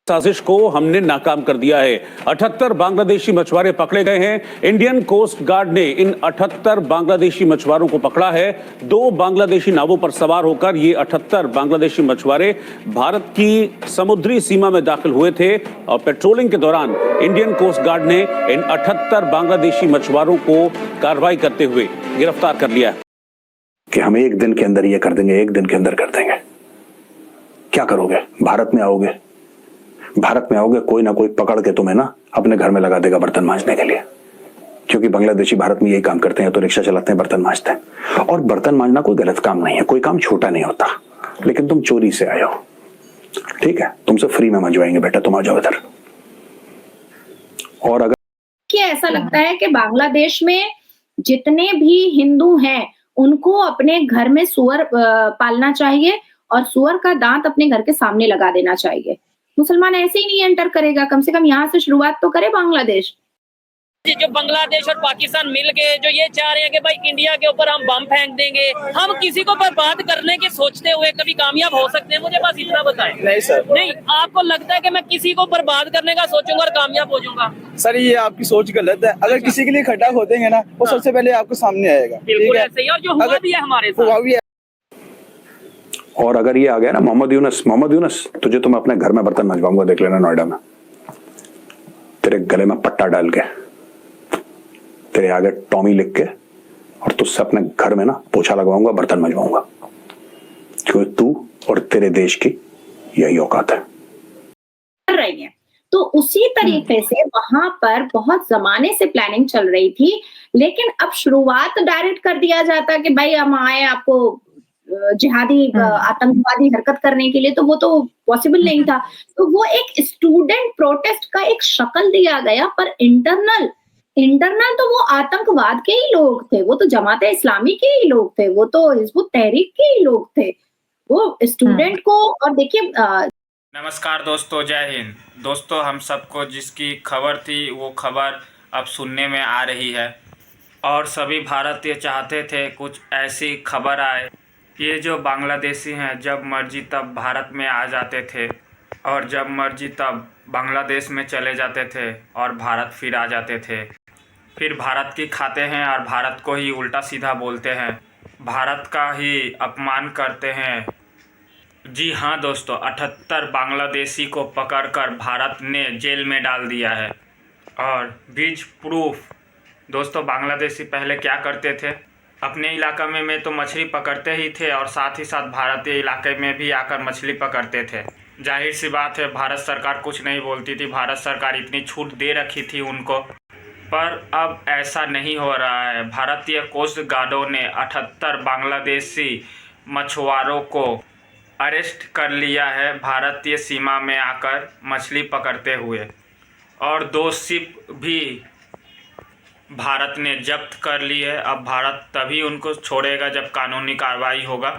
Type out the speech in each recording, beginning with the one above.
साजिश को हमने नाकाम कर दिया है। 78 बांग्लादेशी मछुआरे पकड़े गए हैं। इंडियन कोस्ट गार्ड ने इन 78 बांग्लादेशी मछुआरों को पकड़ा है। 2 बांग्लादेशी नावों पर सवार होकर ये 78 बांग्लादेशी मछुआरे भारत की समुद्री सीमा में दाखिल हुए थे और पेट्रोलिंग के दौरान इंडियन कोस्ट गार्ड ने इन 78 बांग्लादेशी मछुआरों को कार्रवाई करते हुए गिरफ्तार कर लिया कि हम एक दिन के अंदर ये कर देंगे, एक दिन के अंदर कर देंगे। क्या करोगे? भारत में आओगे, कोई ना कोई पकड़ के तुम्हें ना अपने घर में लगा देगा बर्तन मांजने के लिए, क्योंकि बांग्लादेशी भारत में यही काम करते हैं, तो रिक्शा चलाते हैं, बर्तन मांजते हैं। और बर्तन मांजना कोई गलत काम नहीं है, कोई काम छोटा नहीं होता, लेकिन तुम चोरी से आए हो, ठीक है, तुमसे फ्री में मंजवाएंगे, बेटा तुम आ जाओ इधर। और अगर ऐसा लगता है कि बांग्लादेश में जितने भी हिंदू हैं उनको अपने घर में सुअर पालना चाहिए और सुअर का दांत अपने घर के सामने लगा देना चाहिए। मुसलमान ऐसे ही नहीं एंटर करेगा, कम से कम यहाँ से शुरुआत तो करे बांग्लादेश। जो बांग्लादेश और पाकिस्तान मिल के जो ये चाह रहे हैं कि भाई इंडिया के ऊपर हम बम फेंक देंगे, हम किसी को बर्बाद करने की सोचते हुए कभी कामयाब हो सकते हैं? मुझे बस इतना बताएं। नहीं सर, नहीं, आपको लगता है कि मैं किसी को बर्बाद करने का सोचूंगा और कामयाब हो जाऊंगा? सर ये आपकी सोच गलत है। अगर किसी के लिए खड्डा खोदेंगे ना, वो सबसे पहले आपको सामने आएगा। बिल्कुल ऐसे ही, और जो हुआ भी है हमारे साथ। और अगर ये आ गया ना मोहम्मद यूनुस, तुझे तुम अपने घर में बर्तन मंजवाऊंगा, देख लेना नोएडा में, तेरे गले में पट्टा डाल के, तेरे आगे टॉमी लिख के, और तुझसे अपने घर में ना पोछा लगवाऊंगा, बर्तन मंजवाऊंगा, क्योंकि तू और तेरे देश की यही औकात है। कर रही है तो उसी तरीके से वहां पर बहुत जमाने से प्लानिंग चल रही थी, लेकिन अब शुरुआत डायरेक्ट कर दिया जाता कि भाई हम आए आपको जिहादी आतंकवादी हरकत करने के लिए, तो वो तो पॉसिबल नहीं था। तो वो एक स्टूडेंट प्रोटेस्ट का एक शक्ल दिया गया, पर इंटरनल तो वो आतंकवाद के ही लोग थे, वो तो जमाते इस्लामी के ही लोग थे, वो तो हिज़्बुत तहरीक के ही लोग थे, वो स्टूडेंट को। और देखिए नमस्कार दोस्तों, जय हिंद। दोस्तों हम सबको जिसकी खबर थी वो खबर अब सुनने में आ रही है, और सभी भारतीय चाहते थे कुछ ऐसी खबर आए। ये जो बांग्लादेशी हैं जब मर्जी तब भारत में आ जाते थे और जब मर्जी तब बांग्लादेश में चले जाते थे और भारत फिर आ जाते थे, फिर भारत की खाते हैं और भारत को ही उल्टा सीधा बोलते हैं, भारत का ही अपमान करते हैं। जी हाँ दोस्तों, 78 बांग्लादेशी को पकड़कर भारत ने जेल में डाल दिया है। और बीच प्रूफ दोस्तों, बांग्लादेशी पहले क्या करते थे, अपने इलाका में तो मछली पकड़ते ही थे और साथ ही साथ भारतीय इलाके में भी आकर मछली पकड़ते थे। जाहिर सी बात है भारत सरकार कुछ नहीं बोलती थी, भारत सरकार इतनी छूट दे रखी थी उनको। पर अब ऐसा नहीं हो रहा है। भारतीय कोस्ट गार्डों ने 78 बांग्लादेशी मछुआरों को अरेस्ट कर लिया है भारतीय सीमा में आकर मछली पकड़ते हुए, और 2 शिप भी भारत ने जब्त कर ली है। अब भारत तभी उनको छोड़ेगा जब कानूनी कार्रवाई होगा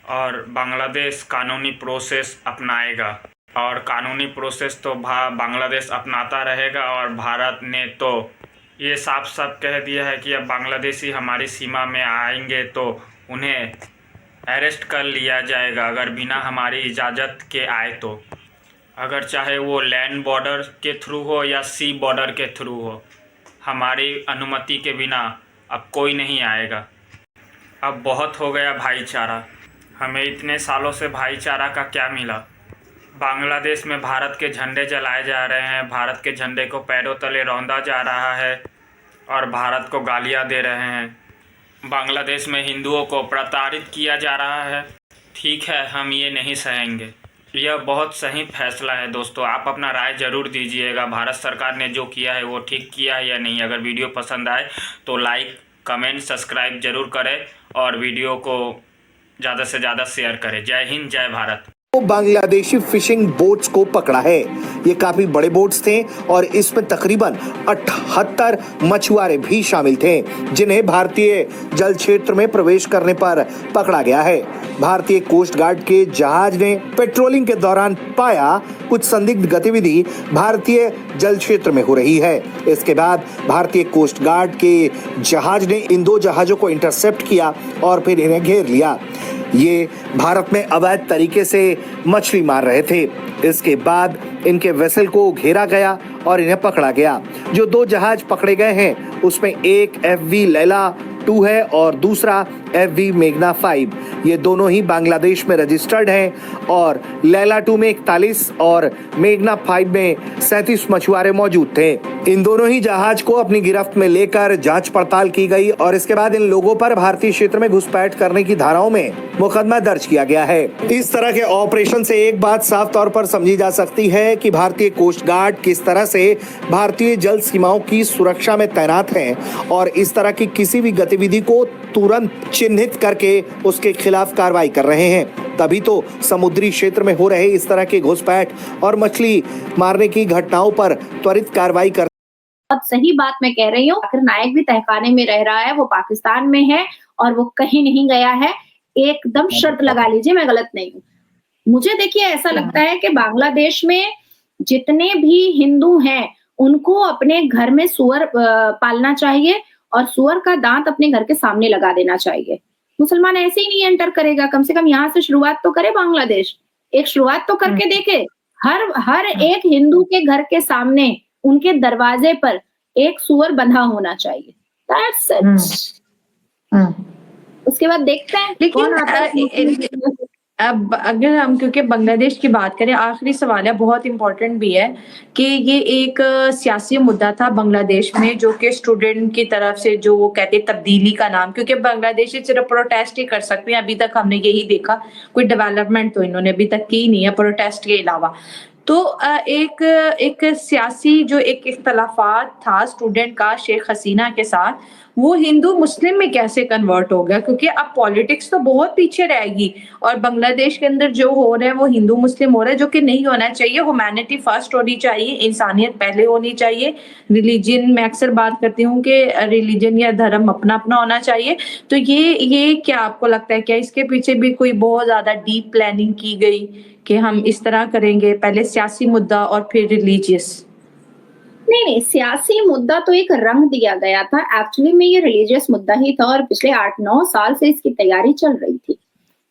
और बांग्लादेश कानूनी प्रोसेस अपनाएगा, और कानूनी प्रोसेस तो बांग्लादेश अपनाता रहेगा। और भारत ने तो ये साफ साफ कह दिया है कि अब बांग्लादेशी हमारी सीमा में आएंगे तो उन्हें अरेस्ट कर लिया जाएगा, अगर बिना हमारी इजाज़त के आए तो, अगर चाहे वो लैंड बॉर्डर के थ्रू हो या सी बॉर्डर के थ्रू हो, हमारी अनुमति के बिना अब कोई नहीं आएगा। अब बहुत हो गया भाईचारा, हमें इतने सालों से भाईचारा का क्या मिला। बांग्लादेश में भारत के झंडे जलाए जा रहे हैं, भारत के झंडे को पैरों तले रौंदा जा रहा है और भारत को गालियां दे रहे हैं। बांग्लादेश में हिंदुओं को प्रताड़ित किया जा रहा है। ठीक है, हम ये नहीं सहेंगे। यह बहुत सही फैसला है दोस्तों, आप अपना राय ज़रूर दीजिएगा। भारत सरकार ने जो किया है वो ठीक किया है या नहीं। अगर वीडियो पसंद आए तो लाइक, कमेंट, सब्सक्राइब जरूर करें और वीडियो को ज़्यादा से ज़्यादा शेयर करें। जय हिंद, जय भारत। बांग्लादेशी फिशिंग बोट्स को पकड़ा है। ये काफी बड़े बोट्स थे और इसमें तकरीबन 78 मछुआरे भी शामिल थे, जिन्हें भारतीय जल क्षेत्र में प्रवेश करने पर पकड़ा गया है। भारतीय कोस्ट गार्ड के जहाज ने पेट्रोलिंग के दौरान पाया कुछ संदिग्ध गतिविधि भारतीय जल क्षेत्र में हो रही है। इसके बाद भारतीय कोस्ट गार्ड के जहाज ने इन 2 जहाजों को इंटरसेप्ट किया और फिर इन्हें घेर लिया। ये भारत में अवैध तरीके से मछली मार रहे थे। इसके बाद इनके वेसल को घेरा गया और इन्हें पकड़ा गया। जो 2 जहाज पकड़े गए हैं उसमें एक FV लैला 2 है और दूसरा FV मेघना 5। ये दोनों ही बांग्लादेश में रजिस्टर्ड हैं और लैला 2 में 41 और मेघना 5 में 37 मछुआरे मौजूद थे। इन दोनों ही जहाज को अपनी गिरफ्त में लेकर जांच पड़ताल की गई और इसके बाद इन लोगों पर भारतीय क्षेत्र में घुसपैठ करने की धाराओं में मुकदमा दर्ज किया गया है। इस तरह के ऑपरेशन से एक बात साफ तौर पर समझी जा सकती है कि भारतीय कोस्ट गार्ड किस तरह से भारतीय जल सीमाओं की सुरक्षा में तैनात है और इस तरह की किसी भी गतिविधि को तुरंत चिन्हित करके उसके खिलाफ कार्रवाई कर रहे हैं। तभी तो समुद्री क्षेत्र में हो रहे इस तरह के घुसपैठ और मछली मारने की घटनाओं पर त्वरित कार्रवाई कर। बहुत सही बात मैं कह रही हूँ। जाकिर नायक भी तहखाने में रह रहा है, वो पाकिस्तान में है और वो कहीं नहीं गया है। एकदम शर्त लगा लीजिए, मैं गलत नहीं हूँ। मुझे देखिए ऐसा लगता है कि बांग्लादेश में जितने भी हिंदू हैं उनको अपने घर में सुअर पालना चाहिए और सुअर का दांत अपने घर के सामने लगा देना चाहिए। मुसलमान ऐसे ही नहीं एंटर करेगा, कम से कम यहाँ से शुरुआत तो करे बांग्लादेश, एक शुरुआत तो करके देखे। हर एक हिंदू के घर के सामने उनके दरवाजे पर एक सुअर बंधा होना चाहिए। That's it. उसके बाद देखते हैं कौन आता है। अब अगर हम क्योंकि बांग्लादेश की बात करें, आखिरी सवाल है, बहुत इंपॉर्टेंट भी है कि ये एक सियासी मुद्दा था बांग्लादेश में, जो कि स्टूडेंट की तरफ से जो वो कहते तब्दीली का नाम, क्योंकि बांग्लादेशी सिर्फ प्रोटेस्ट ही कर सकते हैं। अभी तक हमने यही देखा, कोई डेवलपमेंट तो इन्होंने अभी तक की नहीं है प्रोटेस्ट के अलावा। तो एक सियासी जो एक इख्तलाफात था स्टूडेंट का शेख हसीना के साथ, वो हिंदू मुस्लिम में कैसे कन्वर्ट हो गया, क्योंकि अब पॉलिटिक्स तो बहुत पीछे रहेगी और बांग्लादेश के अंदर जो हो रहा है वो हिंदू मुस्लिम हो रहा है, जो कि नहीं होना चाहिए। ह्यूमैनिटी फर्स्ट होनी चाहिए, इंसानियत पहले होनी चाहिए। रिलीजन, मैं अक्सर बात करती हूँ कि रिलीजन या धर्म अपना अपना होना चाहिए। तो ये क्या आपको लगता है, क्या इसके पीछे भी कोई बहुत ज्यादा डीप प्लानिंग की गई कि हम इस तरह करेंगे, पहले सियासी मुद्दा और फिर रिलीजियस? नहीं, सियासी मुद्दा तो एक रंग दिया गया था। एक्चुअली में ये रिलीजियस मुद्दा ही था और पिछले 8-9 साल से इसकी तैयारी चल रही थी।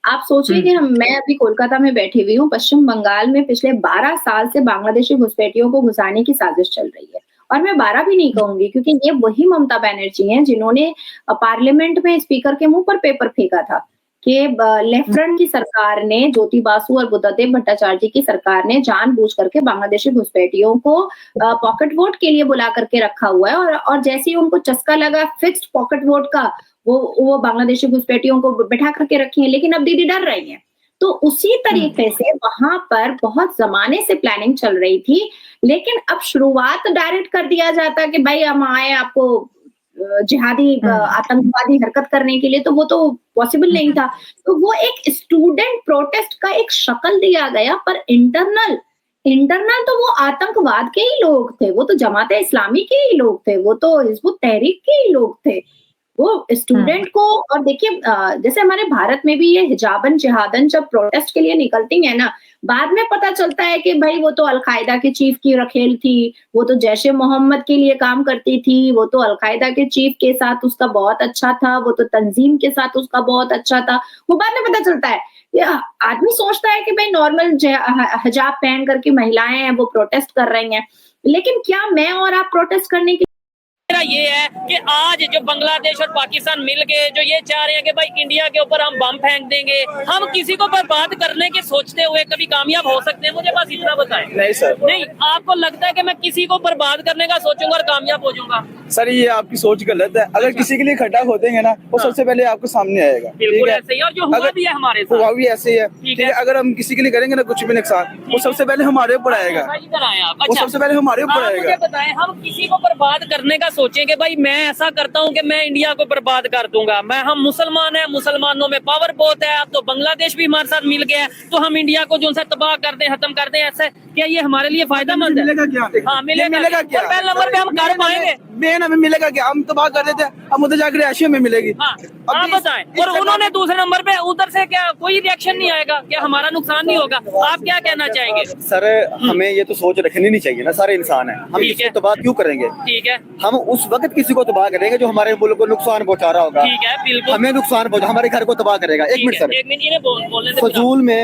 आप सोचिए कि मैं अभी कोलकाता में बैठी हुई हूँ, पश्चिम बंगाल में पिछले 12 साल से बांग्लादेशी घुसपैठियों को घुसाने की साजिश चल रही है। और मैं 12 भी नहीं कहूंगी, क्योंकि ये वही ममता बनर्जी हैं जिन्होंने पार्लियामेंट में स्पीकर के मुंह पर पेपर फेंका था कि लेफ्ट फ्रंट की सरकार ने, ज्योति बासु और बुद्धदेव भट्टाचार्य की सरकार ने जानबूझ करके बांग्लादेशी घुसपैठियों को पॉकेट वोट के लिए बुला करके रखा हुआ है और जैसे ही उनको चस्का लगा फिक्स्ड पॉकेट वोट का, वो बांग्लादेशी घुसपैठियों को बैठा करके रखी है। लेकिन अब दीदी डर रही है। तो उसी तरीके से वहां पर बहुत जमाने से प्लानिंग चल रही थी, लेकिन अब शुरुआत डायरेक्ट कर दिया जाता कि भाई हम आए आपको जिहादी आतंकवादी हरकत करने के लिए, तो वो तो पॉसिबल नहीं था। तो वो एक स्टूडेंट प्रोटेस्ट का एक शक्ल दिया गया, पर इंटरनल तो वो आतंकवाद के ही लोग थे, वो तो जमाते इस्लामी के ही लोग थे, वो तो हिज़्बुत तहरीक के ही लोग थे। वो स्टूडेंट को, और देखिए जैसे हमारे भारत में भी ये हिजाबन जिहादन जब प्रोटेस्ट के लिए निकलती है ना, बाद में पता चलता है कि भाई वो तो अलकायदा के चीफ की रखेल थी, वो तो जैश ए मोहम्मद के लिए काम करती थी, वो तो अलकायदा के चीफ के साथ उसका बहुत अच्छा था, वो तो तंजीम के साथ उसका बहुत अच्छा था। वो बाद में पता चलता है। आदमी सोचता है कि भाई नॉर्मल हिजाब पहन करके महिलाएं हैं वो प्रोटेस्ट कर रही हैं, लेकिन क्या मैं और आप प्रोटेस्ट करने की ये है कि आज जो बांग्लादेश और पाकिस्तान मिलके जो ये चाह रहे हैं कि भाई इंडिया के ऊपर हम बम फेंक देंगे, हम किसी को बर्बाद करने के सोचते हुए कभी कामयाब हो सकते हैं? मुझे बस इतना बताएं। नहीं सर, नहीं, आपको लगता है कि मैं किसी को बर्बाद करने का सोचूंगा और कामयाब हो जाऊंगा? सर ये आपकी सोच गलत है। अगर किसी के लिए खड्डा खोदेंगे ना, वो सबसे पहले आपको सामने आएगा। बिल्कुल ऐसे ही, और जो हुआ भी है हमारे साथ, हुआ भी ऐसे ही है। ठीक है, अगर हम किसी के लिए करेंगे ना कुछ भी नुकसान, वो सबसे पहले हमारे ऊपर आएगा। इधर आए आप। वो सबसे पहले हमारे ऊपर आएगा। मुझे बताएं, हम किसी को बर्बाद करने का सोचें कि भाई मैं ऐसा करता हूं कि मैं इंडिया को बर्बाद कर दूंगा, हम मुसलमान हैं, मुसलमानों में पावर बहुत है, तो बांग्लादेश भी हमारे साथ मिल गया है, तो हम इंडिया को जो सा तबाह कर दें, खत्म कर दें, ऐसे क्या ये हमारे लिए फायदेमंद है? मिलेगा क्या? हाँ मिलेगा क्या? पहले नंबर पे हम कर पाएंगे? मेन हमें मिलेगा क्या? हम तबाह कर देते हैं, अब उधर जाकर ऐसी हमें मिलेगी। हाँ आप बताएं। और उन्होंने दूसरे नंबर पे उधर से क्या कोई रिएक्शन नहीं आएगा? क्या हमारा नुकसान नहीं होगा? आप क्या कहना चाहेंगे? सर हमें ये तो सोच रखनी नहीं चाहिए ना, सारे इंसान है, हम ठीक किसी है। को तबाह क्यों करेंगे? ठीक है, हम उस वक्त किसी को तबाह करेंगे जो हमारे मुल्क को नुकसान पहुंचा रहा होगा। ठीक है, बिल्कुल। हमें नुकसान पहुंचा, हमारे घर को तबाह करेगा। एक ठीक मिनट है, सर, एक मिनट इन्हें बोलने दे।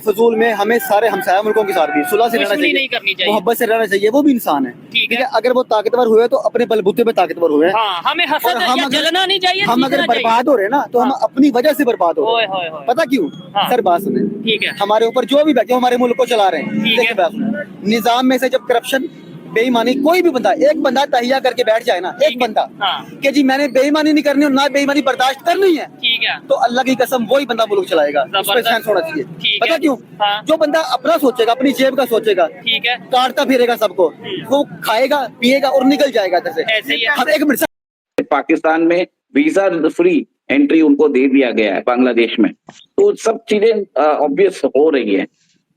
फजूल में हमें सारे हमसाया मुल्कों के साथ भी सुलह से रहना दुश्मनी नहीं करनी चाहिए, चाहिए। मोहब्बत से रहना चाहिए। वो भी इंसान है, ठीक ठीक है। है। अगर वो ताकतवर हुए तो अपने बलबूते पे ताकतवर हुए। हाँ, हमें और हसद हम या अगर- जलना नहीं चाहिए, हम अगर सीखना चाहिए। बर्बाद हो रहे हैं ना, तो हम हाँ। अपनी वजह से बर्बाद हो रहे हैं। ओए, पता क्यों? हाँ। सर बात सुने, ठीक है। हमारे ऊपर जो भी बैठे हमारे मुल्क को चला रहे हैं, ठीक देखिए है। बात सुने, निजाम में से जब करप्शन, बेईमानी, कोई भी बंदा, एक बंदा तहिया करके बैठ जाए ना, ठीक एक बंदा हाँ। कि जी मैंने बेईमानी नहीं करनी और ना बेईमानी बर्दाश्त करनी है, ठीक है, तो अल्लाह की कसम वही बंदा मुल्क चलाएगा। उस पर जबरदस्त। सेंस होना चाहिए। ठीक पता है। क्यों? हाँ। जो बंदा अपना सोचेगा, अपनी जेब का सोचेगा, ठीक है, काटता फिरेगा सबको, वो खाएगा पिएगा और निकल जाएगा इधर से। ऐसे ही है। हम एक मिनट पाकिस्तान में वीजा फ्री एंट्री उनको दे दिया गया है बांग्लादेश में, तो सब चीजें ऑब्वियस हो रही है।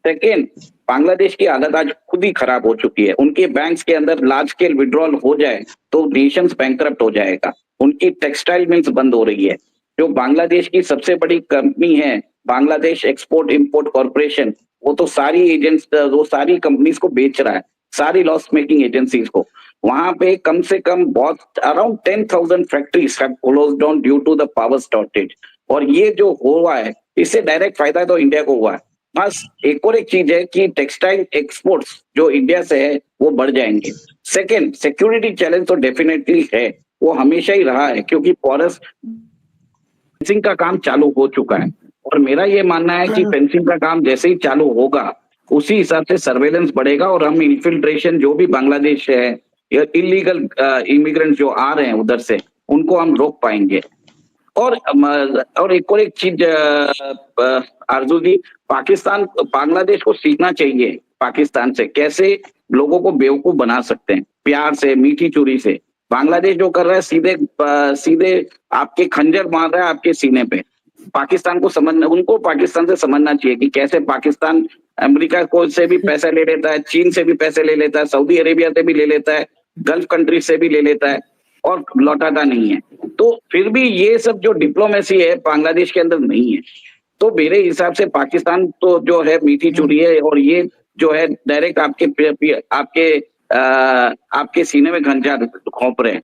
सेकेंड, बांग्लादेश की हालत आज खुद ही खराब हो चुकी है। उनके बैंक्स के अंदर लार्ज स्केल विड्रॉल हो जाए तो नेशन बैंकरप्ट हो जाएगा। उनकी टेक्सटाइल मिल्स बंद हो रही है। जो बांग्लादेश की सबसे बड़ी कंपनी है बांग्लादेश एक्सपोर्ट इंपोर्ट कॉर्पोरेशन, वो तो सारी एजेंट्स, वो सारी कंपनीज को बेच रहा है, सारी लॉस मेकिंग एजेंसीज को। वहां पे कम से कम बहुत around 10,000 factories have closed down due to the power shortage. और ये जो हुआ है इससे डायरेक्ट फायदा तो इंडिया को हुआ है। बस एक और एक चीज है कि टेक्सटाइल एक्सपोर्ट्स जो इंडिया से है वो बढ़ जाएंगे। सेकेंड, सिक्योरिटी चैलेंज तो डेफिनेटली है, वो हमेशा ही रहा है, क्योंकि फॉरेस्ट फेंसिंग का काम चालू हो चुका है। और मेरा ये मानना है कि फेंसिंग का काम जैसे ही चालू होगा उसी हिसाब से सर्वेलेंस बढ़ेगा और हम इन्फिल्ट्रेशन जो भी बांग्लादेश है या इलीगल इमिग्रेंट जो आ रहे हैं उधर से, उनको हम रोक पाएंगे। और एक और एक चीज आरजू जी, पाकिस्तान बांग्लादेश को सीखना चाहिए पाकिस्तान से कैसे लोगों को बेवकूफ बना सकते हैं, प्यार से, मीठी चूरी से। बांग्लादेश जो कर रहा है सीधे आपके खंजर मार रहा है आपके सीने पे। पाकिस्तान को समझना, उनको पाकिस्तान से समझना चाहिए कि कैसे पाकिस्तान अमेरिका को से भी पैसे ले लेता है, चीन से भी पैसे ले लेता है, सऊदी अरेबिया से भी ले लेता है, गल्फ कंट्री से भी ले लेता है और लौटाता नहीं है। तो फिर भी ये सब जो डिप्लोमेसी है बांग्लादेश के अंदर नहीं है। तो मेरे हिसाब से पाकिस्तान तो जो है मीठी चूरी है और ये जो है डायरेक्ट आपके सीने में खंजर घोंप रहे हैं।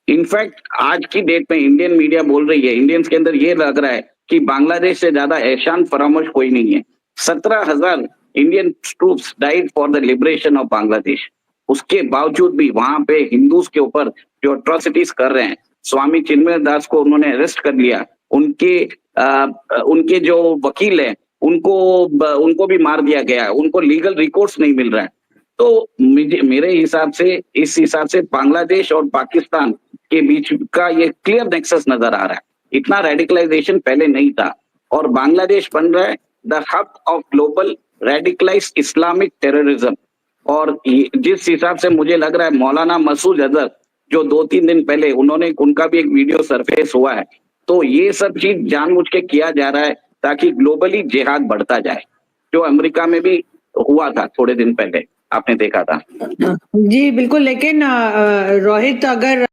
इनफैक्ट आज की डेट में इंडियन मीडिया बोल रही है, इंडियंस के अंदर ये लग रहा है कि बांग्लादेश से ज्यादा एहसान फरामोश कोई नहीं है। 17,000 Indian troops died for the liberation of Bangladesh. उसके बावजूद भी वहां पे हिंदूज के ऊपर जो अट्रॉसिटीज कर रहे हैं, स्वामी चिन्मय दास को उन्होंने अरेस्ट कर लिया, उनके जो वकील हैं उनको भी मार दिया गया है, उनको लीगल रिकोर्स नहीं मिल रहा है। तो मेरे हिसाब से, इस हिसाब से बांग्लादेश और पाकिस्तान के बीच का ये क्लियर नेक्सस नजर आ रहा है। इतना रेडिकलाइजेशन पहले नहीं था और बांग्लादेश बन रहा है the hub of global radicalised Islamic terrorism. और जिस हिसाब से मुझे लग रहा है मौलाना मसूद अजहर जो 2-3 दिन पहले उनका भी एक वीडियो सरफेस हुआ है, तो ये सब चीज जानबूझ के किया जा रहा है ताकि ग्लोबली जिहाद बढ़ता जाए, जो अमेरिका में भी हुआ था थोड़े दिन पहले, आपने देखा था। जी बिल्कुल, लेकिन रोहित, अगर